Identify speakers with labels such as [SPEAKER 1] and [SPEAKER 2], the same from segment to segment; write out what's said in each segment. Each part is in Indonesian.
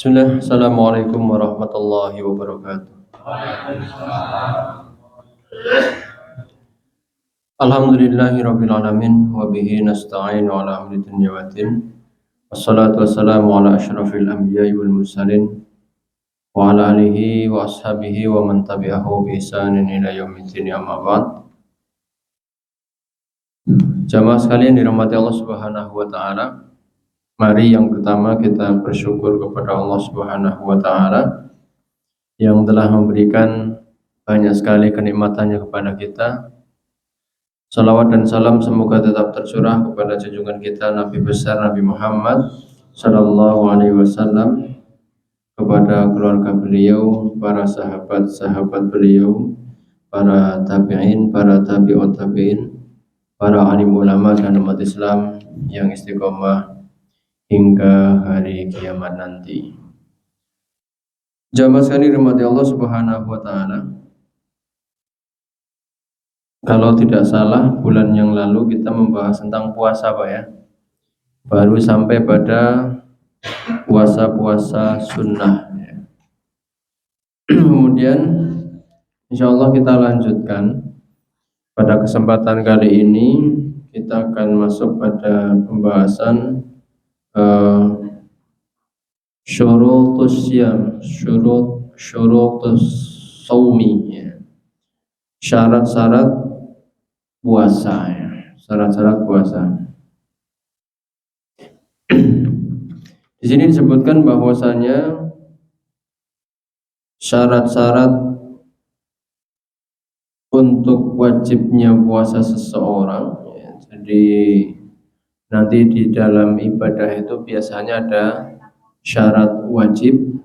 [SPEAKER 1] Bismillah, Assalamualaikum warahmatullahi wabarakatuh. Alhamdulillahi rabbil alamin wa bihi nasta'inu ala amri dunya waddin. Wassalatu wassalamu ala asyrafil anbiya'i wal mursalin wa ala alihi wa ashabihi wa man tabi'ahu bi ihsanin ila yaumiddin, amma ba'd. Jamaah sekalian dirahmati Allah Subhanahu wa taala. Mari yang pertama kita bersyukur kepada Allah Subhanahu wa taala yang telah memberikan banyak sekali kenikmatannya kepada kita. Salawat dan salam semoga tetap tercurah kepada junjungan kita Nabi besar Nabi Muhammad Sallallahu Alaihi Wasallam, kepada keluarga beliau, para sahabat-sahabat beliau, para tabi'in, para tabi'ut tabi'in, para alim ulama dan umat Islam yang istiqomah hingga hari kiamat nanti. Jamaah sekalian dirahmati Allah Subhanahu wa taala. Kalau tidak salah bulan yang lalu kita membahas tentang puasa, Pak ya. Baru sampai pada puasa-puasa sunnah ya. Kemudian insya Allah kita lanjutkan. Pada kesempatan kali ini kita akan masuk pada pembahasan syurutus siyam, syurutus saumi ya. Syarat-syarat puasa ya. Syarat-syarat puasa. Di sini disebutkan bahwasanya syarat-syarat untuk wajibnya puasa seseorang ya. Jadi nanti di dalam ibadah itu biasanya ada syarat wajib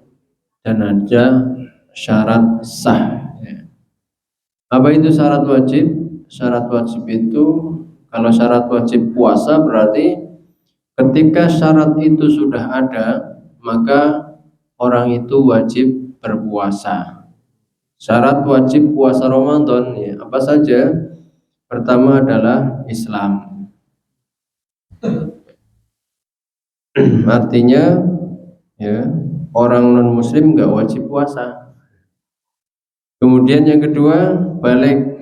[SPEAKER 1] dan ada syarat sah ya. Apa itu syarat wajib? Syarat wajib itu, kalau syarat wajib puasa berarti ketika syarat itu sudah ada maka orang itu wajib berpuasa. Syarat wajib puasa Ramadan ya, apa saja? Pertama adalah Islam. Artinya ya, orang non muslim nggak wajib puasa. Kemudian yang kedua balik.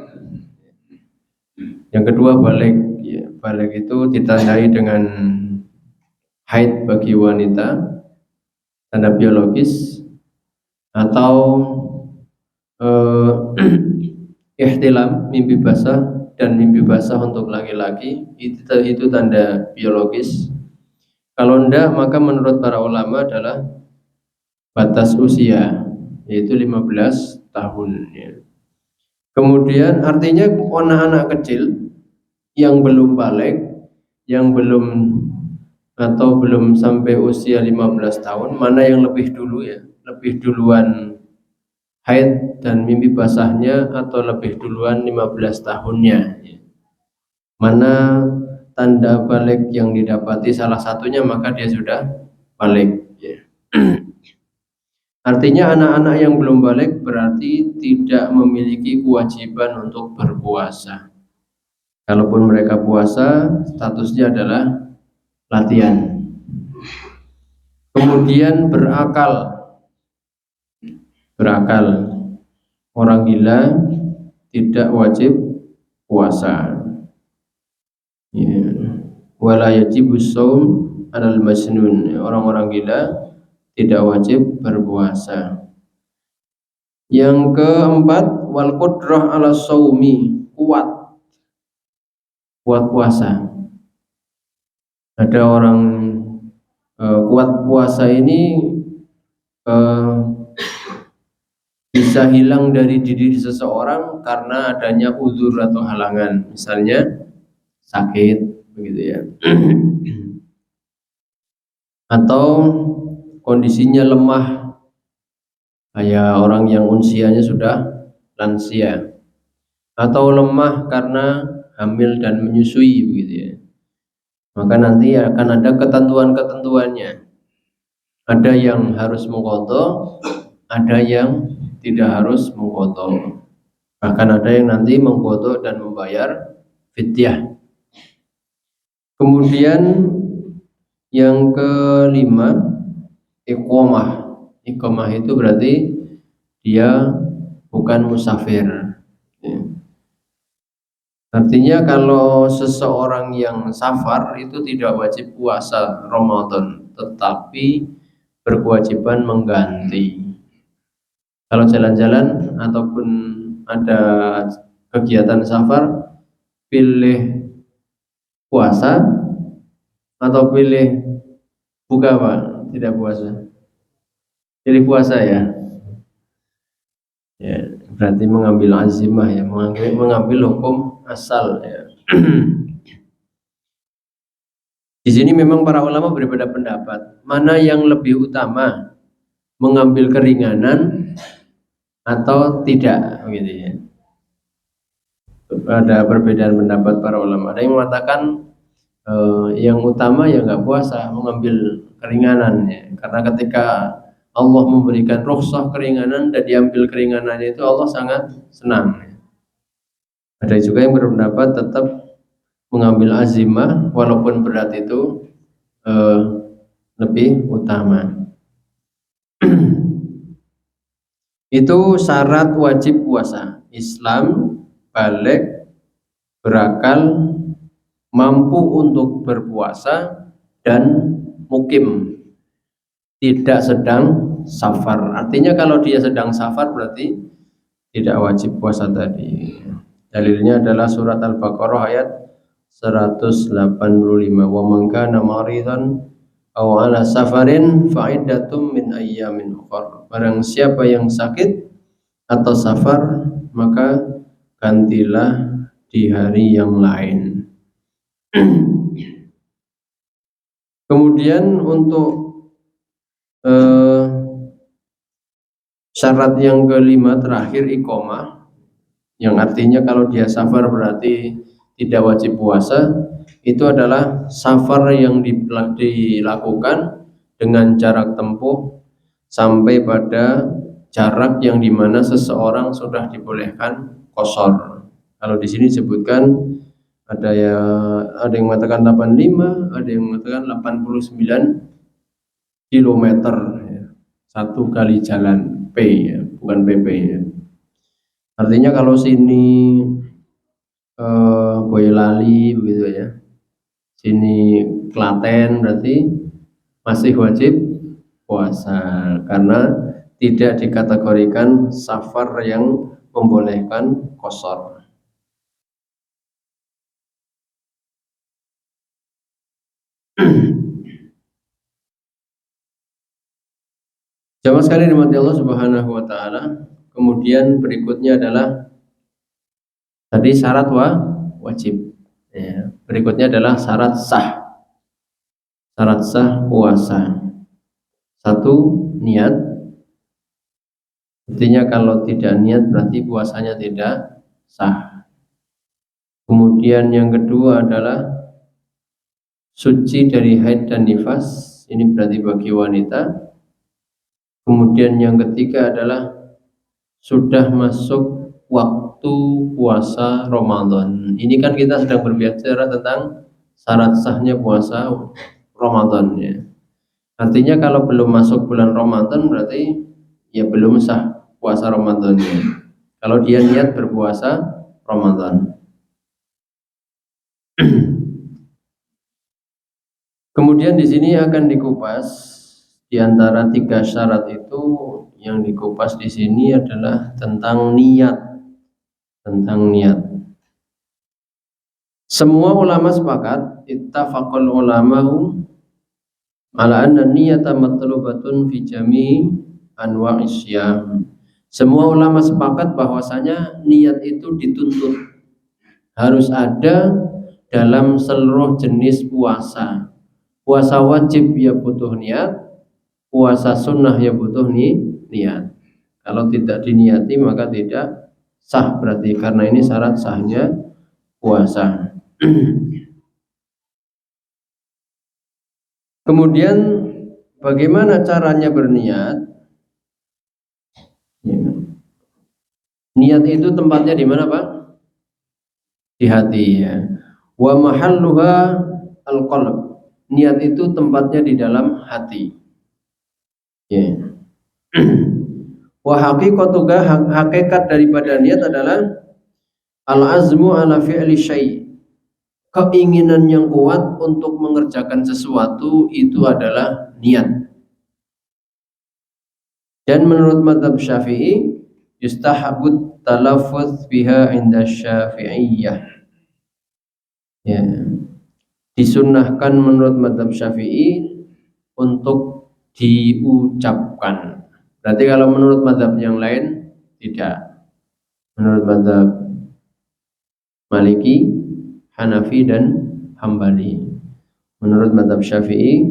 [SPEAKER 1] Yang kedua balik ya, balik itu ditandai dengan haid bagi wanita, tanda biologis, atau ihtilam, mimpi basah, dan mimpi basah untuk laki-laki itu tanda biologis. Kalau enggak maka menurut para ulama adalah batas usia, yaitu 15 tahun ya. Kemudian artinya anak-anak kecil yang belum balik, yang belum atau belum sampai usia 15 tahun, mana yang lebih dulu ya? Lebih duluan haid dan mimpi basahnya atau lebih duluan 15 tahunnya ya. Mana tanda balik yang didapati salah satunya maka dia sudah balik ya. Artinya anak-anak yang belum balik berarti tidak memiliki kewajiban untuk berpuasa. Kalaupun mereka puasa, statusnya adalah latihan. Kemudian berakal. Orang gila tidak wajib puasa. Ya. Wala yajibus shaum 'alal majnun. Orang-orang gila tidak wajib berpuasa. Yang keempat, wal qudrah 'ala shaumi, kuat puasa. Ada orang kuat puasa ini bisa hilang dari diri seseorang karena adanya uzur atau halangan, misalnya sakit begitu ya. Atau kondisinya lemah, kayak orang yang usianya sudah lansia, atau lemah karena hamil dan menyusui begitu ya. Maka nanti akan ada ketentuan-ketentuannya. Ada yang harus mengqadha, ada yang tidak harus mengqadha. Bahkan ada yang nanti mengqadha dan membayar fidyah. Kemudian yang kelima, iqamah. Iqamah itu berarti dia bukan musafir. Ya. Artinya kalau seseorang yang safar itu tidak wajib puasa Ramadan, tetapi berkewajiban mengganti. Kalau jalan-jalan ataupun ada kegiatan safar, pilih puasa atau pilih buka Pak? Tidak puasa. Pilih puasa ya. Ya, berarti mengambil azimah ya, mengambil hukum asal ya. Di sini memang para ulama berbeda pendapat, mana yang lebih utama, mengambil keringanan atau tidak, gitu ya. Ada perbedaan pendapat para ulama. Ada yang mengatakan yang utama ya nggak puasa, mengambil keringanan ya. Karena ketika Allah memberikan rukhsah keringanan dan diambil keringanannya itu Allah sangat senang. Ada juga yang berpendapat tetap mengambil azimah walaupun berat itu lebih utama. Itu syarat wajib puasa. Islam, balik, berakal, mampu untuk berpuasa, dan mukim, tidak sedang safar. Artinya kalau dia sedang safar berarti tidak wajib puasa tadi. Dalilnya adalah surat Al-Baqarah ayat 185. Wa man kana maridan aw ala safarin fa iddatum min ayyamin ukhra. Barang siapa yang sakit atau safar, maka gantilah di hari yang lain. Kemudian untuk syarat yang kelima terakhir iqamah, yang artinya kalau dia safar berarti tidak wajib puasa. Itu adalah safar yang dilakukan dengan jarak tempuh sampai pada jarak yang dimana seseorang sudah dibolehkan qashar. Kalau di sini disebutkan ada yang mengatakan 85, ada yang mengatakan 89 kilometer ya. Satu kali jalan P ya, bukan PP ya. Artinya kalau sini Boyolali begitu ya, sini Klaten berarti masih wajib puasa karena tidak dikategorikan safar yang membolehkan qashar. Jamaah sekalian dimati Allah Subhanahu wa taala. Kemudian berikutnya adalah tadi syarat wajib. Ya. Berikutnya adalah syarat sah. Syarat sah puasa. Satu, niat. Artinya kalau tidak niat berarti puasanya tidak sah. Kemudian yang kedua adalah suci dari haid dan nifas. Ini berarti bagi wanita. Kemudian yang ketiga adalah sudah masuk waktu puasa Ramadan. Ini kan kita sedang berbicara tentang syarat sahnya puasa Ramadan ya. Artinya kalau belum masuk bulan Ramadan berarti ya belum sah puasa Ramadannya. Kalau dia niat berpuasa Ramadan. Kemudian di sini akan dikupas di antara tiga syarat itu, yang dikupas di sini adalah tentang niat. Tentang niat. Semua ulama sepakat, ittafaqal ulama'u ala anna niyata matlubatun fi jami' anwa'is syiyam. Semua ulama sepakat bahwasanya niat itu dituntut, harus ada dalam seluruh jenis puasa. Puasa wajib ya butuh niat, puasa sunnah ya butuh niat. Kalau tidak diniati maka tidak sah berarti, karena ini syarat sahnya puasa. Kemudian bagaimana caranya berniat? Ya. Niat itu tempatnya di mana, Pak? Di hati ya. Wa mahalluha al-qalb. Niat itu tempatnya di dalam hati. Ya. Wa haqiqatuha, hakikat daripada niat adalah al-azmu ala fi'li syai'. Keinginan yang kuat untuk mengerjakan sesuatu itu adalah niat. Dan menurut mazhab Syafi'i yustahabut talaffuz biha inda Syafi'iyah. Ya. Disunnahkan menurut mazhab Syafi'i untuk diucapkan. Berarti kalau menurut mazhab yang lain tidak. Menurut mazhab Maliki, Hanafi dan Hambali. Menurut mazhab Syafi'i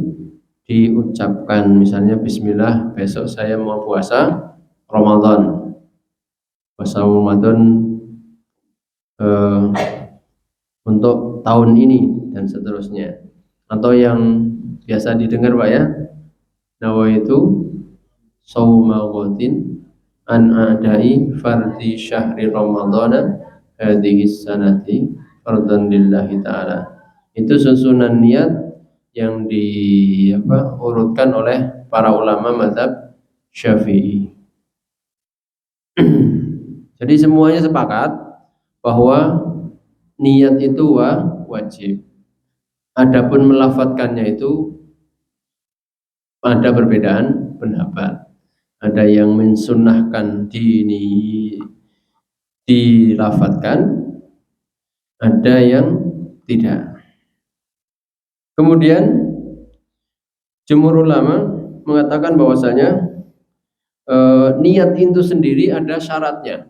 [SPEAKER 1] diucapkan, misalnya bismillah, besok saya mau puasa Ramadan. Puasa Ramadan untuk tahun ini dan seterusnya. Atau yang biasa didengar Pak ya, nawaitu shauma ghadin an adai fardhi syahri ramadhana hadhihi sanati fardan lillahi ta'ala. Itu susunan niat yang diurutkan oleh para ulama mazhab Syafi'i. Jadi semuanya sepakat bahwa niat itu wajib. Adapun melafadzkannya itu ada perbedaan pendapat. Ada yang mensunnahkan dilafadzkan, ada yang tidak. Kemudian jumhur ulama mengatakan bahwasanya niat itu sendiri ada syaratnya.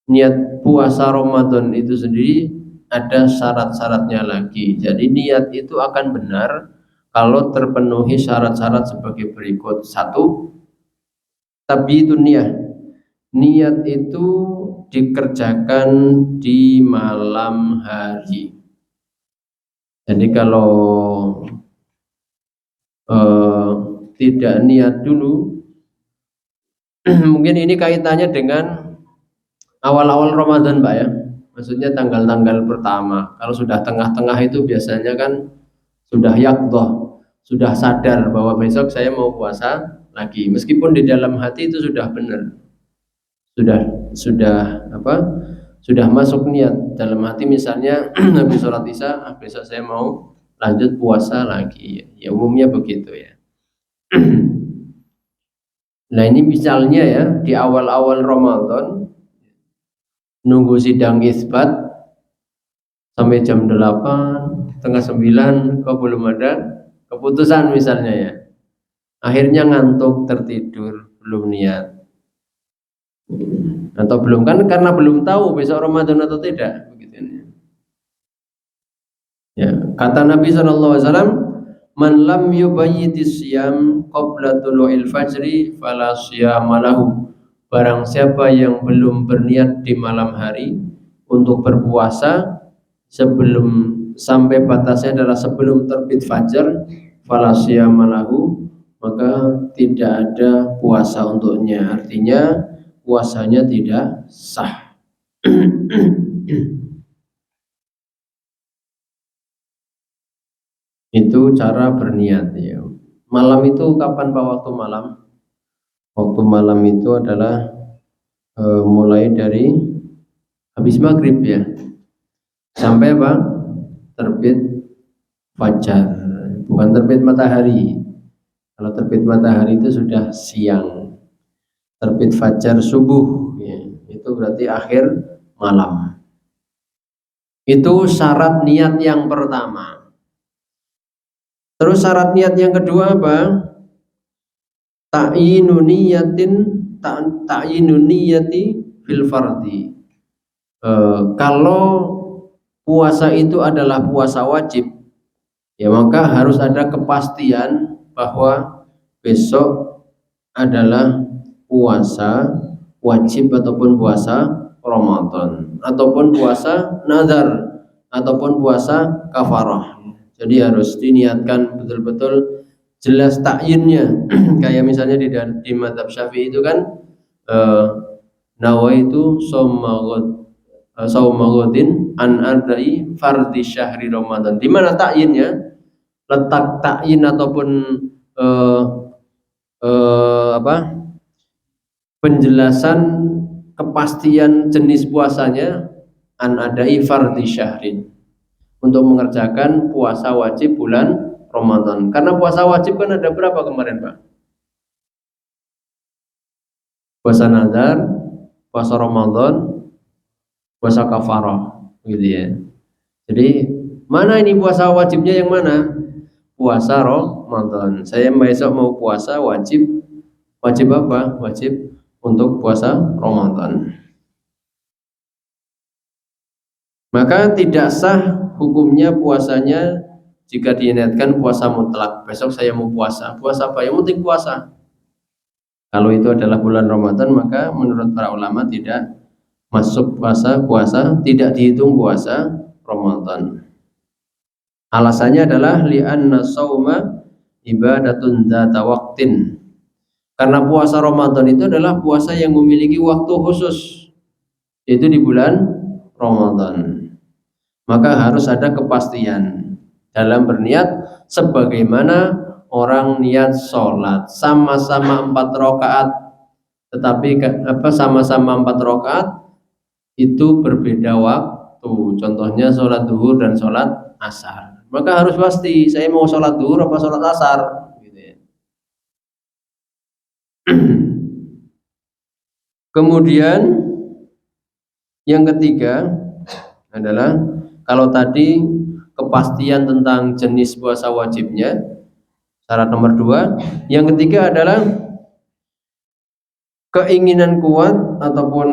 [SPEAKER 1] Niat puasa Ramadan itu sendiri ada syarat-syaratnya lagi. Jadi niat itu akan benar kalau terpenuhi syarat-syarat sebagai berikut. 1, tabiitun niyah. Niat itu dikerjakan di malam hari. Jadi kalau tidak niat dulu, mungkin ini kaitannya dengan awal-awal Ramadan Pak ya, maksudnya tanggal-tanggal pertama. Kalau sudah tengah-tengah itu biasanya kan sudah yaqdhah, sudah sadar bahwa besok saya mau puasa lagi, meskipun di dalam hati itu sudah benar, sudah masuk niat dalam hati, misalnya habis sholat isya, besok saya mau lanjut puasa lagi, ya umumnya begitu ya. Nah ini misalnya ya di awal-awal Ramadan nunggu sidang isbat sampai jam 8, setengah 9 kok belum ada keputusan misalnya ya. Akhirnya ngantuk, tertidur, belum niat. Atau belum, kan karena belum tahu besok Ramadan atau tidak begitu. Ya, kata Nabi SAW, man lam yubayyitis siyam qabla tulu'il fajri fala siyama lahu. Barang siapa yang belum berniat di malam hari untuk berpuasa sebelum, sampai batasnya adalah sebelum terbit fajar, fala siyama lahu, maka tidak ada puasa untuknya. Artinya puasanya tidak sah. Itu cara berniat ya. Malam itu kapan Pak waktu malam? Waktu malam itu adalah mulai dari habis maghrib ya sampai apa? Terbit fajar, bukan terbit matahari. Kalau terbit matahari itu sudah siang. Terbit fajar subuh ya, itu berarti akhir malam. Itu syarat niat yang pertama. Terus syarat niat yang kedua apa? Ta'yinu niyati fil fardi. Kalau puasa itu adalah puasa wajib, ya maka harus ada kepastian bahwa besok adalah puasa wajib ataupun puasa Ramadan ataupun puasa nazar ataupun puasa kafarah. Jadi harus diniatkan betul-betul jelas takyinnya. Kayak misalnya di mazhab Syafi'i itu kan nawaitu shauma ghadin an adai fardhi syahri Ramadan. Di mana takyinnya? Letak takyin ataupun apa penjelasan kepastian jenis puasanya an adai fardhi syahrin, untuk mengerjakan puasa wajib bulan Ramadan. Karena puasa wajib kan ada berapa kemarin Pak? Puasa nazar, puasa Ramadan, puasa kafarah, gitu ya. Jadi mana ini puasa wajibnya yang mana? Puasa Ramadan. Saya besok mau puasa wajib. Wajib apa? Wajib untuk puasa Ramadan. Maka tidak sah hukumnya puasanya jika diniatkan puasa mutlak. Besok saya mau puasa. Puasa apa? Yang penting puasa. Kalau itu adalah bulan Ramadan, maka menurut para ulama tidak masuk puasa, tidak dihitung puasa Ramadan. Alasannya adalah li'anna shauma ibadatun dzata waqtin. Karena puasa Ramadan itu adalah puasa yang memiliki waktu khusus, yaitu di bulan Ramadan. Maka harus ada kepastian dalam berniat, sebagaimana orang niat sholat sama-sama 4 rakaat, tetapi sama-sama 4 rakaat itu berbeda waktu. Contohnya sholat duhur dan sholat asar. Maka harus pasti saya mau sholat duhur apa sholat asar. Gitu ya. Kemudian yang ketiga adalah, kalau tadi kepastian tentang jenis puasa wajibnya, syarat nomor 2. Yang ketiga adalah keinginan kuat ataupun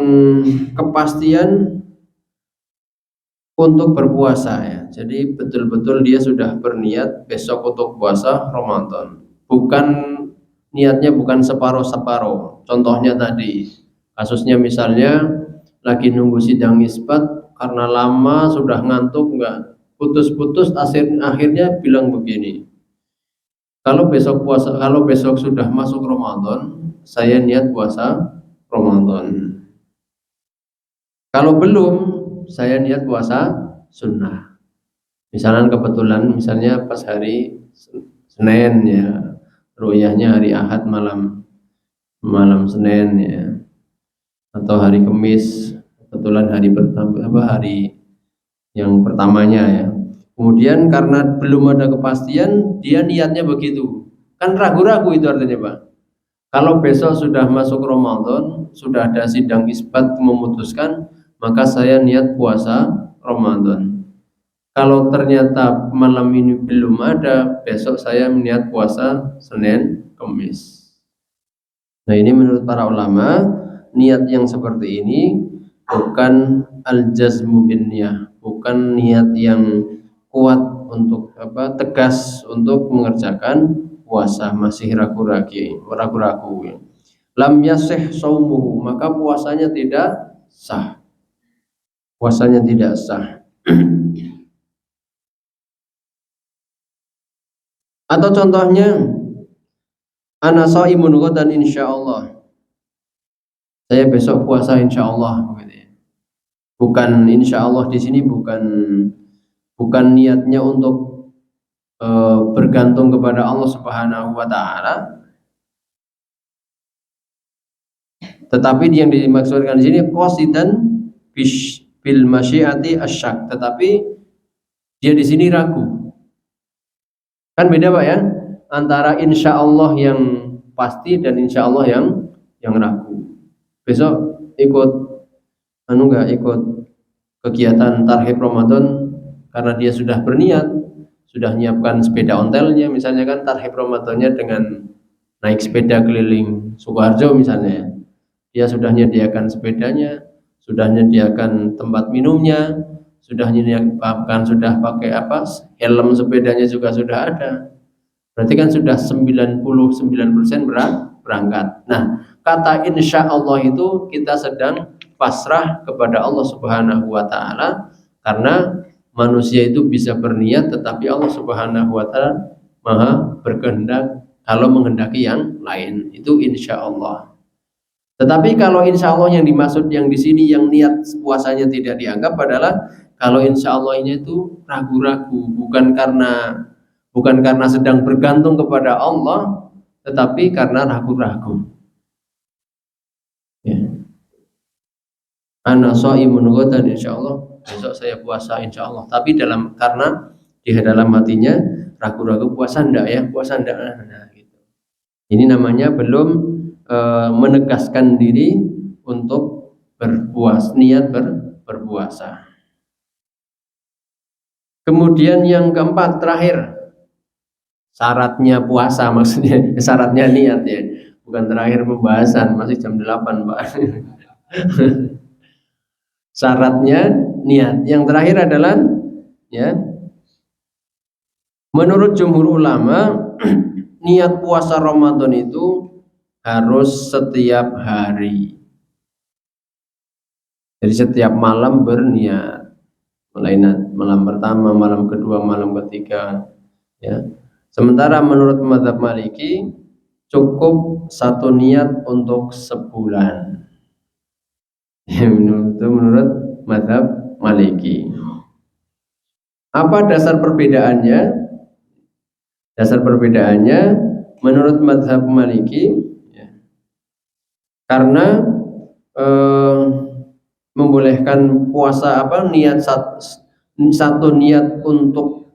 [SPEAKER 1] kepastian untuk berpuasa ya. Jadi betul-betul dia sudah berniat besok untuk puasa Ramadan. Bukan niatnya bukan separuh-separuh. Contohnya tadi, kasusnya misalnya lagi nunggu sidang isbat, karena lama sudah ngantuk, enggak putus-putus, akhirnya bilang begini, kalau besok sudah masuk Ramadan, saya niat puasa Ramadan. Kalau belum, saya niat puasa sunnah. Misalnya pas hari Senin ya, ru'yahnya hari Ahad malam Senin ya, atau hari Kamis kebetulan hari yang pertamanya ya. Kemudian karena belum ada kepastian, dia niatnya begitu. Kan ragu-ragu itu artinya Pak. Kalau besok sudah masuk Ramadan, sudah ada sidang isbat memutuskan, maka saya niat puasa Ramadan. Kalau ternyata malam ini belum ada, besok saya niat puasa Senin, Kamis. Nah ini menurut para ulama, niat yang seperti ini bukan al-jazmu bin niyah, bukan niat yang kuat untuk tegas untuk mengerjakan puasa, masih ragu-ragu. Lam yasih shaumuhu, maka puasanya tidak sah. Puasanya tidak sah. Atau contohnya, ana shaimun ghadan insyaallah. Saya besok puasa insyaallah. Bukan insyaallah di sini bukan niatnya untuk bergantung kepada Allah Subhanahu wa taala. Tetapi yang dimaksudkan di sini qasidan bil masyiati asyak, tetapi dia di sini ragu. Kan beda Pak ya, antara insyaallah yang pasti dan insyaallah yang ragu. Besok ikut ikut kegiatan tarhib Ramadan karena dia sudah berniat, sudah menyiapkan sepeda ontelnya, misalnya kan tarhib Ramadannya dengan naik sepeda keliling Sukoharjo misalnya. Dia sudah menyediakan sepedanya, sudah menyediakan tempat minumnya, sudah pakai helm sepedanya juga sudah ada. Berarti kan sudah 99% berangkat. Nah, kata insya Allah itu kita sedang pasrah kepada Allah Subhanahu wa taala, karena manusia itu bisa berniat tetapi Allah Subhanahu wa taala Maha berkehendak kalau menghendaki yang lain, itu insya Allah. Tetapi kalau insya Allah yang dimaksud yang di sini yang niat puasanya tidak dianggap adalah kalau insya Allah ini itu ragu-ragu, bukan karena sedang bergantung kepada Allah, tetapi karena ragu-ragu. Ya. Ana shaimun ghadan insyaallah, besok saya puasa insyaallah. Tapi karena di dalam hatinya ragu-ragu, puasa ndak ya, puasa ndak. Nah, gitu. Ini namanya belum menegaskan diri untuk niat berpuasa. Kemudian yang keempat terakhir, syaratnya puasa maksudnya, syaratnya niat ya, bukan terakhir pembahasan, masih jam 8 Pak. Syaratnya niat. Yang terakhir adalah ya, menurut jumhur ulama niat puasa Ramadan itu harus setiap hari. Jadi setiap malam berniat. Mulai malam pertama, malam kedua, malam ketiga ya. Sementara menurut mazhab Maliki cukup satu niat untuk sebulan. Menurut mazhab Maliki. Apa dasar perbedaannya? Dasar perbedaannya menurut mazhab Maliki ya, karena membolehkan puasa niat satu niat untuk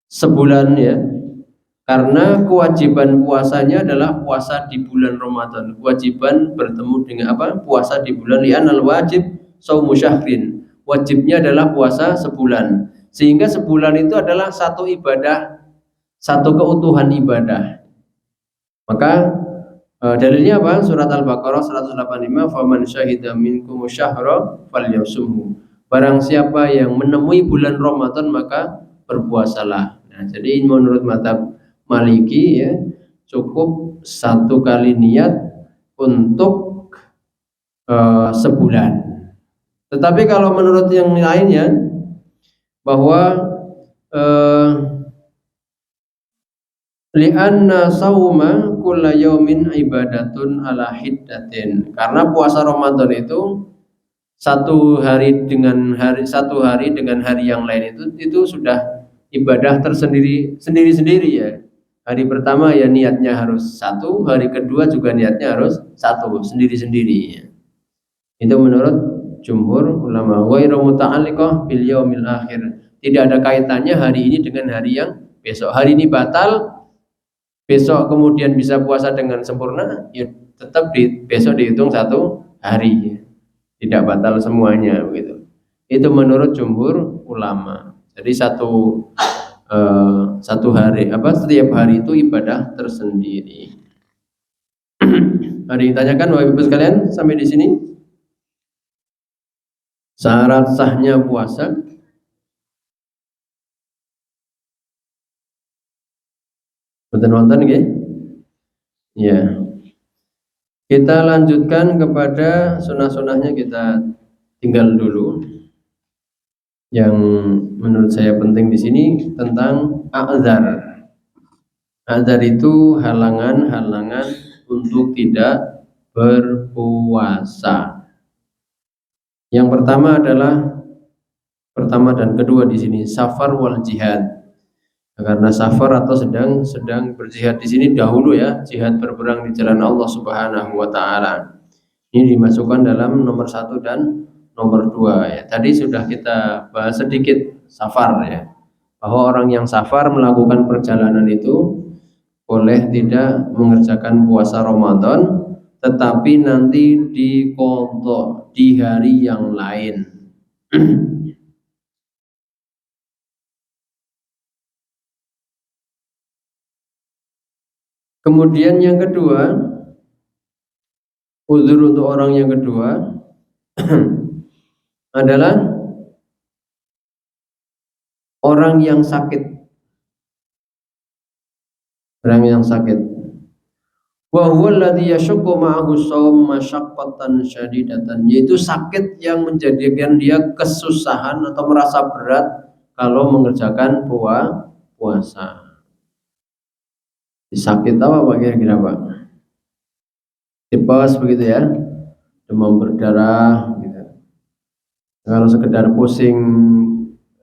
[SPEAKER 1] sebulan ya, karena kewajiban puasanya adalah puasa di bulan Ramadan. Kewajiban bertemu dengan puasa di bulan, li'anal wajib shaumu syahrin. Wajibnya adalah puasa sebulan. Sehingga sebulan itu adalah satu ibadah, satu keutuhan ibadah. Maka dalilnya apa? Surat Al-Baqarah 185, faman syahida minkum syahra falyasumhu. Barang siapa yang menemui bulan Ramadan maka berpuasalah. Nah, jadi menurut mazhab Maliki ya, cukup satu kali niat untuk sebulan. Tetapi kalau menurut yang lainnya bahwa li'anna sauma kulla yaumin ibadatun ala hiddatin. Karena puasa Ramadan itu satu hari dengan hari yang lain itu sudah ibadah sendiri ya. Hari pertama ya niatnya harus satu, hari kedua juga niatnya harus satu, sendiri-sendiri ya. Itu menurut jumhur ulama. Ghairu muta'alliqah bil yaumil akhir. Tidak ada kaitannya hari ini dengan hari yang besok. Hari ini batal, besok kemudian bisa puasa dengan sempurna, ya tetap besok dihitung satu hari ya. Tidak batal semuanya begitu. Itu menurut jumhur ulama. Jadi satu hari setiap hari itu ibadah tersendiri. Ada yang ditanyakan Bapak Ibu sekalian sampai di sini? Syarat sahnya puasa. Betul nonton nggih? Ya. Kita lanjutkan kepada sunah-sunahnya, kita tinggal dulu. Yang menurut saya penting di sini tentang a'dzar. A'dzar itu halangan-halangan untuk tidak berpuasa. Yang pertama dan kedua di sini safar wal jihad. Karena safar atau sedang berjihad di sini dahulu ya, jihad berperang di jalan Allah Subhanahu wa taala. Ini dimasukkan dalam nomor 1 dan nomor 2 ya. Tadi sudah kita bahas sedikit safar ya. Bahwa orang yang safar melakukan perjalanan itu boleh tidak mengerjakan puasa Ramadan, tetapi nanti diqadha di hari yang lain. Kemudian yang kedua, uzur untuk orang yang kedua adalah orang yang sakit. Orang yang sakit. Wa huwa alladhi yashaqqa ma'ahu shaum masyaqqatan syadidatan, yaitu sakit yang menjadikan dia kesusahan atau merasa berat kalau mengerjakan puasa. Sakit apa Pak kira-kira Pak? Tipes begitu ya, demam berdarah gitu. Kalau sekedar pusing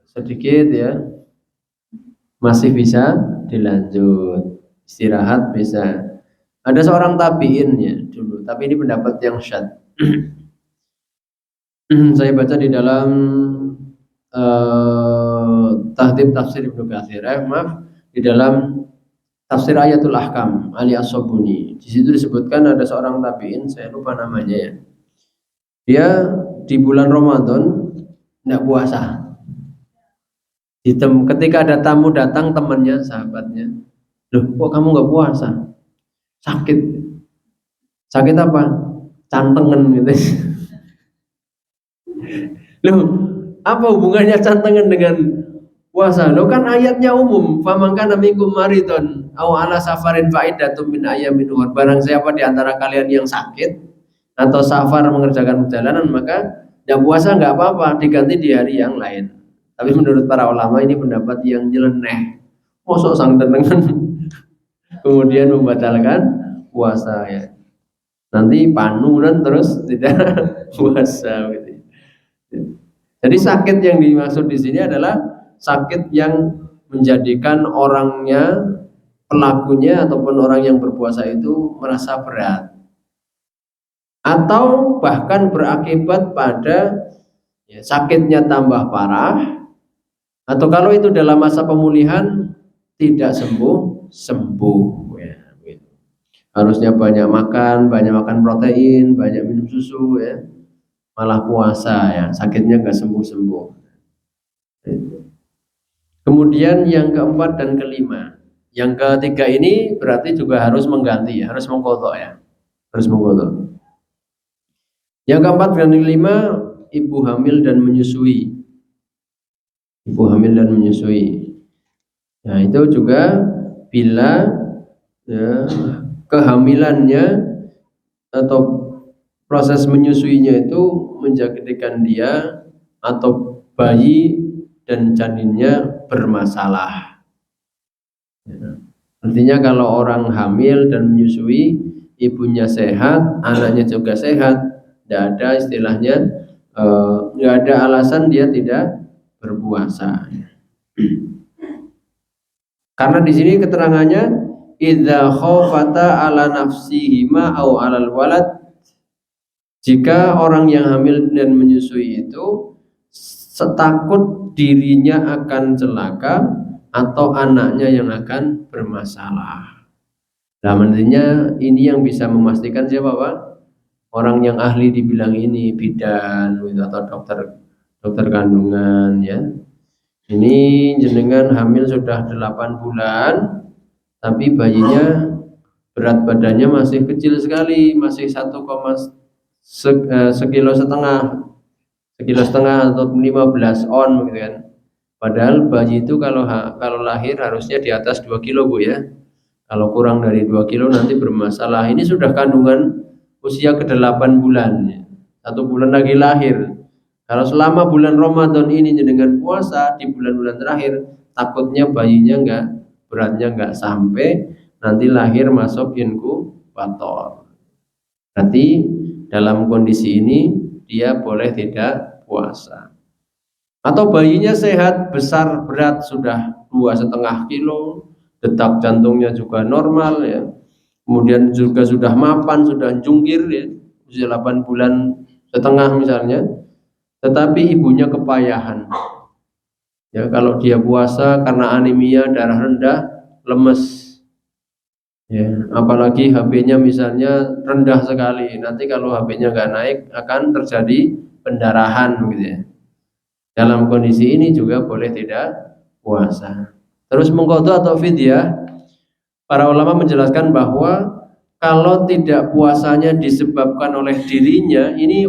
[SPEAKER 1] sedikit ya masih bisa dilanjut, istirahat bisa. Ada seorang tabi'in ya dulu, tapi ini pendapat yang syadz. Saya baca di dalam Tahdhib Tafsir Ibnu Katsir, maaf, di dalam Tafsir Ayatul Ahkam Ali As-Sabuni. Di situ disebutkan ada seorang tabi'in, saya lupa namanya ya. Dia di bulan Ramadan tidak puasa. Ketika ada tamu datang, temannya, sahabatnya, loh kok kamu nggak puasa? Sakit. Sakit apa? Cantengan gitu. Loh, apa hubungannya cantengan dengan puasa? Loh kan ayatnya umum, famangkana minkum maridun aw ala safarin faidatun min ayyamin ukhra. Barang siapa di antara kalian yang sakit atau safar mengerjakan perjalanan, maka ya puasa nggak apa-apa, diganti di hari yang lain. Tapi menurut para ulama ini pendapat yang nyeleneh. Mosok sang tenengan kemudian membatalkan puasa ya. Nanti panunan terus tidak puasa gitu. Jadi sakit yang dimaksud di sini adalah sakit yang menjadikan orangnya, pelakunya ataupun orang yang berpuasa itu merasa berat, atau bahkan berakibat pada ya, sakitnya tambah parah, atau kalau itu dalam masa pemulihan tidak sembuh ya, gitu. Harusnya banyak makan protein, banyak minum susu ya, malah puasa ya, sakitnya nggak sembuh-sembuh. Kemudian yang keempat dan kelima, yang ketiga ini berarti juga harus mengganti ya, harus mengkodok ya, harus mengkodok. Yang keempat dan kelima, ibu hamil dan menyusui. Ibu hamil dan menyusui. Nah itu juga bila ya, kehamilannya atau proses menyusuinya itu menjadikan dia atau bayi dan janinnya bermasalah. Ya. Artinya kalau orang hamil dan menyusui, ibunya sehat, anaknya juga sehat, tidak ada istilahnya, nggak ada alasan dia tidak berpuasa. Karena di sini keterangannya idza khafata ala nafsihima au alal walad, jika orang yang hamil dan menyusui itu setakut dirinya akan celaka atau anaknya yang akan bermasalah. Nah, artinya ini yang bisa memastikan siapa Pak? Orang yang ahli dibilang ini bidan atau dokter kandungan ya. Ini jenengan hamil sudah 8 bulan, tapi bayinya berat badannya masih kecil sekali, masih 1,1 sekilo setengah atau 15 on gitu kan. Padahal bayi itu kalau lahir harusnya di atas 2 kilo Bu ya. Kalau kurang dari 2 kilo nanti bermasalah. Ini sudah kandungan usia ke-8 bulan ya. 1 bulan lagi lahir. Kalau selama bulan Ramadan ini dengan puasa di bulan-bulan terakhir, takutnya bayinya beratnya nggak sampai, nanti lahir masuk inkubator. Berarti dalam kondisi ini dia boleh tidak puasa. Atau bayinya sehat, besar, berat sudah 2,5 kilo, detak jantungnya juga normal ya. Kemudian juga sudah mapan, sudah jungkir ya, usia 8 bulan setengah misalnya. Tetapi ibunya kepayahan. Ya, kalau dia puasa karena anemia, darah rendah, lemes. Ya, apalagi HB-nya misalnya rendah sekali. Nanti kalau HB-nya nggak naik akan terjadi pendarahan gitu ya. Dalam kondisi ini juga boleh tidak puasa. Terus mengqadha atau fidyah, para ulama menjelaskan bahwa kalau tidak puasanya disebabkan oleh dirinya, ini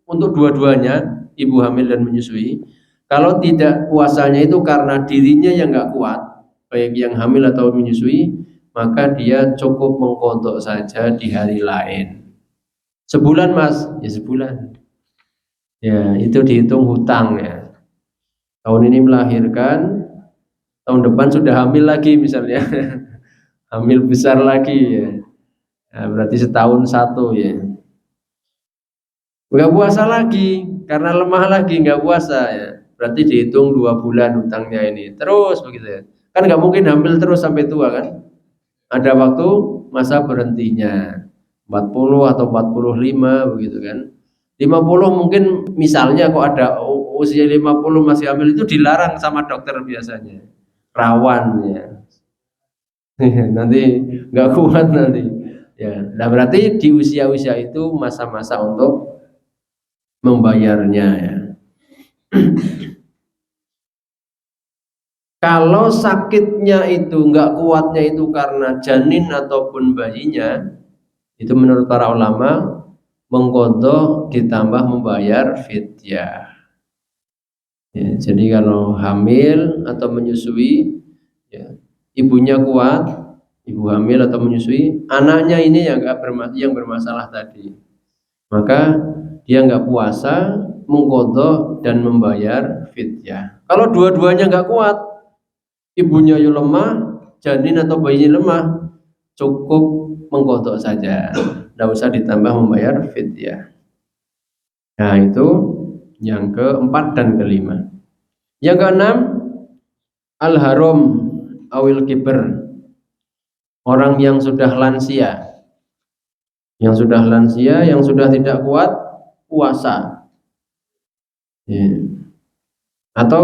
[SPEAKER 1] untuk dua-duanya, ibu hamil dan menyusui. Kalau tidak puasanya itu karena dirinya yang nggak kuat, baik yang hamil atau menyusui, maka dia cukup mengqadha saja di hari lain. Sebulan Mas, ya sebulan. Ya itu dihitung hutang ya. Tahun ini melahirkan, tahun depan sudah hamil lagi misalnya, hamil besar lagi ya. Nah, berarti setahun satu ya. Nggak puasa lagi, karena lemah lagi nggak puasa ya. Berarti dihitung 2 bulan hutangnya ini, terus begitu ya. Kan nggak mungkin hamil terus sampai tua kan? ada waktu masa berhentinya 40 atau 45 begitu kan. 50 mungkin misalnya kok ada usia 50 masih hamil itu dilarang sama dokter biasanya. Rawan ya. Nanti nggak kuat nanti. Ya, nah berarti di usia-usia itu masa-masa untuk membayarnya ya. Kalau sakitnya itu nggak kuatnya itu karena janin ataupun bayinya, itu menurut para ulama mengqadha ditambah membayar fidyah. Ya, jadi kalau hamil atau menyusui, ya, ibunya kuat, ibu hamil atau menyusui, anaknya ini yang bermasalah tadi, maka dia nggak puasa, mengqadha dan membayar fidyah. Kalau dua-duanya nggak kuat, ibunya yang lemah, janin atau bayinya lemah, cukup mengqadha saja, tidak usah ditambah membayar fidyah. Nah itu yang keempat dan kelima. Yang keenam, al-haram awil kiber, orang yang sudah lansia, yang sudah tidak kuat puasa. Ya. Atau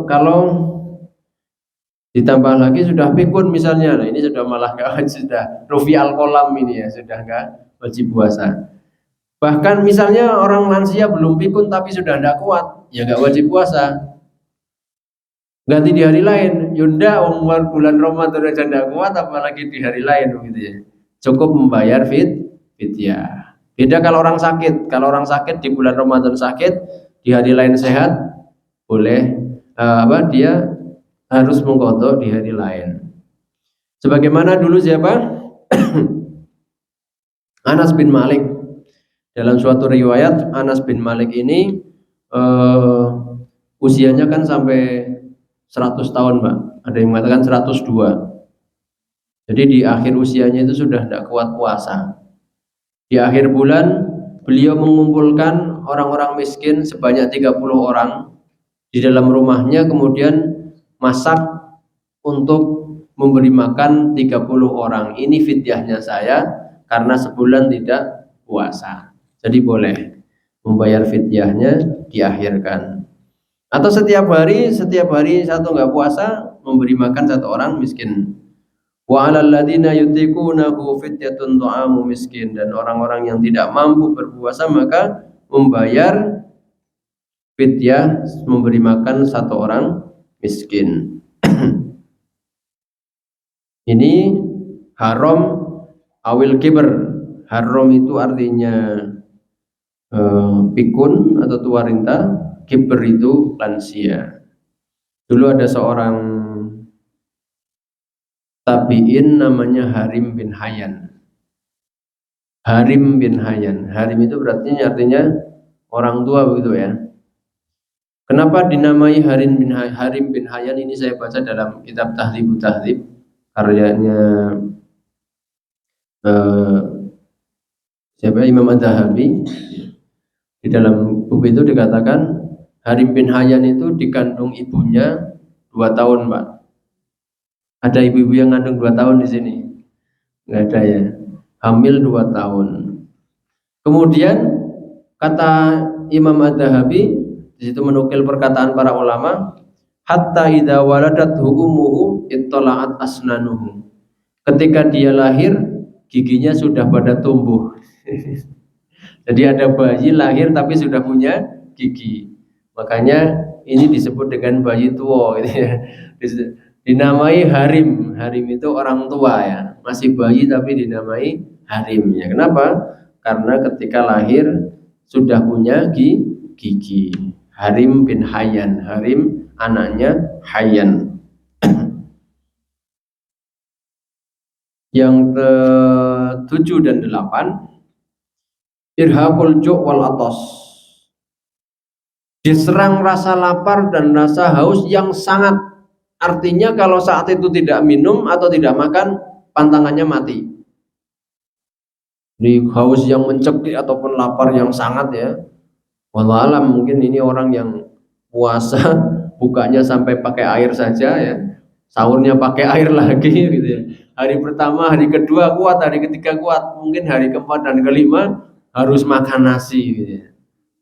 [SPEAKER 1] kalau ditambah lagi sudah pikun misalnya, nah ini sudah malah nggak sudah rufi al-kolam ini ya, sudah nggak wajib puasa. Bahkan misalnya orang lansia belum pikun tapi sudah tidak kuat, ya nggak wajib puasa. Ganti di hari lain, yunda bulan Ramadan aja tidak kuat, apalagi di hari lain begitu ya. Cukup membayar fidyah. Beda kalau orang sakit. Kalau orang sakit di bulan Ramadan sakit, di hari lain sehat, boleh dia harus mengqadha di hari lain. Sebagaimana dulu siapa? Anas bin Malik. Dalam suatu riwayat Anas bin Malik ini usianya kan sampai 100 tahun, Pak. Ada yang mengatakan 102. Jadi di akhir usianya itu sudah tidak kuat puasa. Di akhir bulan beliau mengumpulkan orang-orang miskin sebanyak 30 orang di dalam rumahnya, kemudian masak untuk memberi makan 30 orang. Ini fidyahnya saya karena sebulan tidak puasa. Jadi boleh membayar fidyahnya diakhirkan. Atau setiap hari satu nggak puasa memberi makan satu orang miskin. Wa 'alal ladzina yutiqunahu fidyatun ta'amu miskin, dan orang-orang yang tidak mampu berpuasa maka membayar fidyah memberi makan satu orang miskin. Ini haram awil kiber. Haram itu artinya pikun atau tua renta, kiber itu lansia. Dulu ada seorang tabi'in namanya Harim bin Hayyan. Harim bin Hayyan. Harim itu berarti artinya orang tua begitu ya. Kenapa dinamai Harim bin Hayyan? Ini saya baca dalam kitab Tahdhibut Tahdhib karyanya Imam Adz-Dzahabi. Di dalam buku itu dikatakan Harim bin Hayyan itu dikandung ibunya 2 tahun, Pak. Ada ibu-ibu yang ngandung 2 tahun di sini? Nggak ada ya. Hamil 2 tahun. Kemudian kata Imam Adz-Dzahabi, di situ menukil perkataan para ulama, hatta idza waladathu ummuhu ittala'at asnanuhu. Ketika dia lahir, giginya sudah pada tumbuh. Jadi ada bayi lahir tapi sudah punya gigi. Makanya ini disebut dengan bayi tua gitu ya. Dinamai Harim. Harim itu orang tua ya. Masih bayi tapi dinamai Harim ya. Kenapa? Karena ketika lahir sudah punya gigi. Harim bin Hayyan. Harim anaknya Hayyan. Yang ke-7 dan 8, irhaqul ju' wal atas, diserang rasa lapar dan rasa haus yang sangat. Artinya kalau saat itu tidak minum atau tidak makan, pantangannya mati. Di haus yang mencekik ataupun lapar yang sangat ya. Wallahu alam, mungkin ini orang yang puasa bukanya sampai pakai air saja ya, sahurnya pakai air lagi gitu ya. Hari pertama, hari kedua kuat, hari ketiga kuat, mungkin hari keempat dan kelima harus makan nasi gitu ya.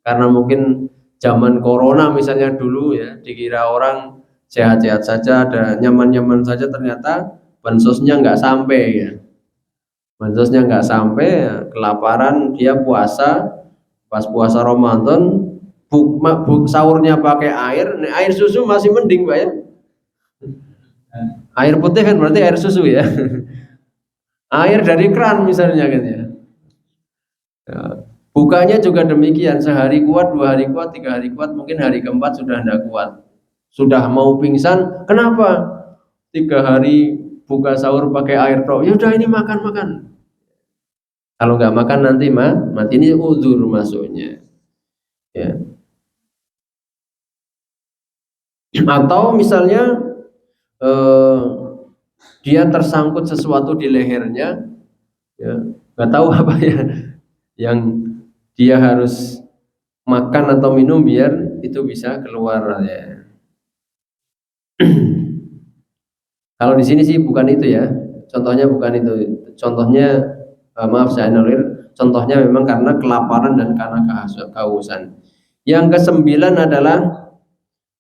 [SPEAKER 1] Karena mungkin zaman corona misalnya dulu ya, dikira orang sehat-sehat saja, ada nyaman-nyaman saja, ternyata bansosnya nggak sampai ya. Bansosnya nggak sampai, ya, kelaparan, dia puasa, pas puasa Ramadan, sahurnya pakai air, air susu masih mending Pak ya. Air putih kan berarti air susu ya. Air dari keran misalnya gitu ya. Ya. Bukanya juga demikian, sehari kuat, 2 hari kuat, 3 hari kuat, mungkin hari keempat sudah tidak kuat, sudah mau pingsan. Kenapa? 3 hari buka sahur pakai air tok. Ya udah ini makan. Kalau nggak makan nanti mati, ini uzur masuknya. Ya. Atau misalnya dia tersangkut sesuatu di lehernya, ya nggak tahu apa ya, yang dia harus makan atau minum biar itu bisa keluar ya. Kalau di sini sih bukan itu ya, contohnya bukan itu, contohnya maaf saya anulir, contohnya memang karena kelaparan dan karena kehausan. Yang kesembilan adalah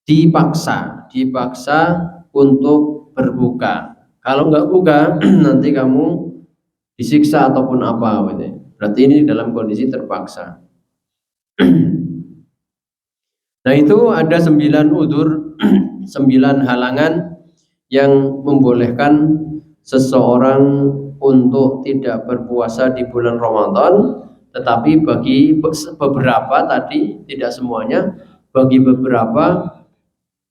[SPEAKER 1] dipaksa untuk berbuka. Kalau nggak buka nanti kamu disiksa ataupun apa gitu. Berarti ini dalam kondisi terpaksa. Nah itu ada 9 udzur, 9 halangan yang membolehkan seseorang untuk tidak berpuasa di bulan Ramadan, tetapi bagi beberapa tadi, tidak semuanya, bagi beberapa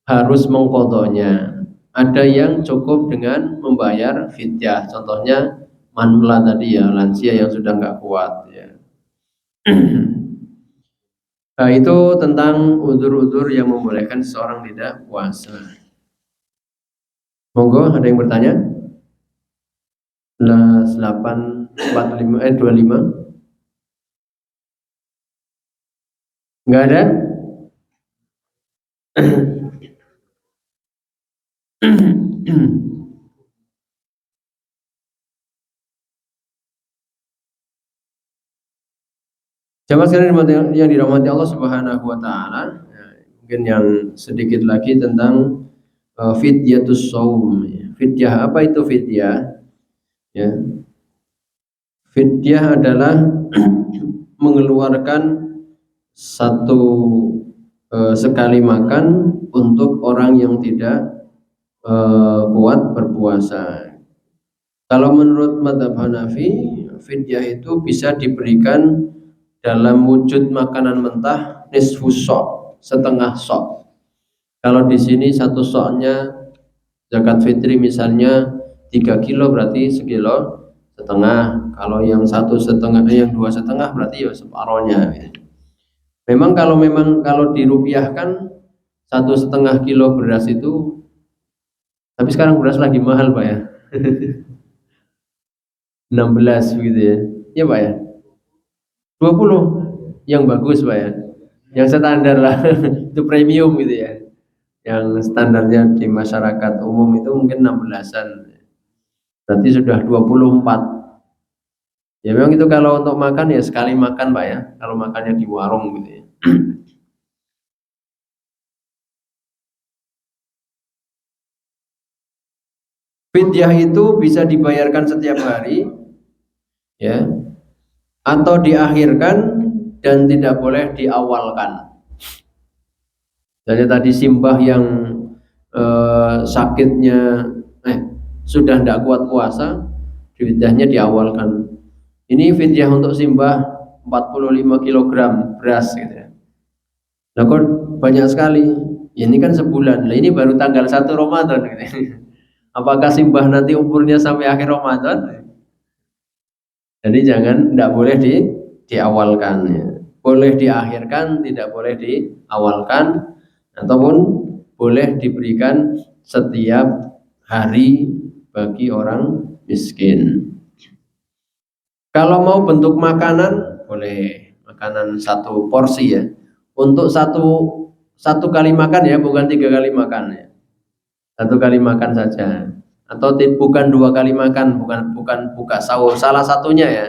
[SPEAKER 1] harus mengqadhonya. Ada yang cukup dengan membayar fidyah, contohnya manula tadi ya, lansia yang sudah nggak kuat ya. Nah itu tentang udzur-udzur yang membolehkan seseorang tidak puasa. Monggo ada yang bertanya? 25. Nggak ada? Jamaah sekalian yang dirahmati Allah Subhanahu wa taala, mungkin yang sedikit lagi tentang fidyatus shaum. Fidyah, apa itu fidyah? Ya. Fidyah adalah mengeluarkan satu sekali makan untuk orang yang tidak kuat berpuasa. Kalau menurut mazhab Hanafi, fidyah itu bisa diberikan dalam wujud makanan mentah nisfu sok, setengah sok. Kalau di sini satu soknya zakat fitri misalnya 3 kilo berarti 1,5 kilo. Kalau yang 1,5, yang 2,5 berarti ya separohnya. Memang kalau dirupiahkan 1,5 kilo beras itu, tapi sekarang beras lagi mahal Pak ya. 16 begitu ya. Ya Pak ya. 20 yang bagus Pak ya, yang standar lah. Itu premium gitu ya, yang standarnya di masyarakat umum itu mungkin 16-an, berarti sudah 24. Ya memang itu kalau untuk makan ya sekali makan Pak ya, kalau makannya di warung gitu ya. Fidyah itu bisa dibayarkan setiap hari ya, atau diakhirkan dan tidak boleh diawalkan. Jadi tadi simbah yang sakitnya sudah tidak kuat puasa, fidyahnya diawalkan. Ini fidyah untuk simbah 45 kg beras gitu ya. Nah kok banyak sekali. Ya, ini kan sebulan. Nah ini baru tanggal 1 Ramadan gitu. Apakah simbah nanti umurnya sampai akhir Ramadan? Jadi tidak boleh diawalkan ya. Boleh diakhirkan, tidak boleh diawalkan, ataupun boleh diberikan setiap hari bagi orang miskin. Kalau mau bentuk makanan, boleh makanan 1 porsi ya. Untuk satu kali makan ya, bukan 3 kali makan ya. Satu kali makan saja. Atau bukan 2 kali makan, bukan buka sahur. Salah satunya ya.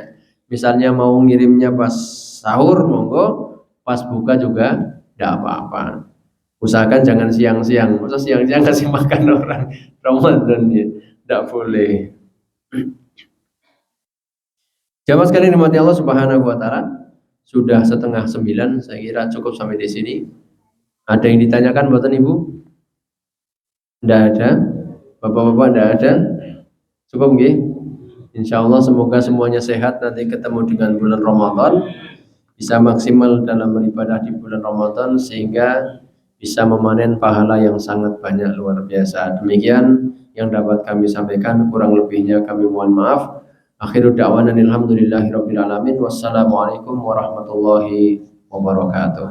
[SPEAKER 1] Misalnya mau ngirimnya pas sahur, monggo. Pas buka juga tidak apa-apa. Usahakan jangan siang-siang. Masa siang-siang kasih makan orang Ramadan ya. Tidak boleh. Jamaah sekalian dimati Allah Subhanahu wa taala, sudah 8:30, saya kira cukup sampai di sini. Ada yang ditanyakan buatan Ibu? Tidak ada. Bapak-bapak tidak ada. Cukup nggih? Insya Allah semoga semuanya sehat, nanti ketemu dengan bulan Ramadan, bisa maksimal dalam beribadah di bulan Ramadan sehingga bisa memanen pahala yang sangat banyak, luar biasa. Demikian yang dapat kami sampaikan, kurang lebihnya kami mohon maaf. Akhiru da'wana alhamdulillahirabbil alamin. Wassalamualaikum warahmatullahi wabarakatuh.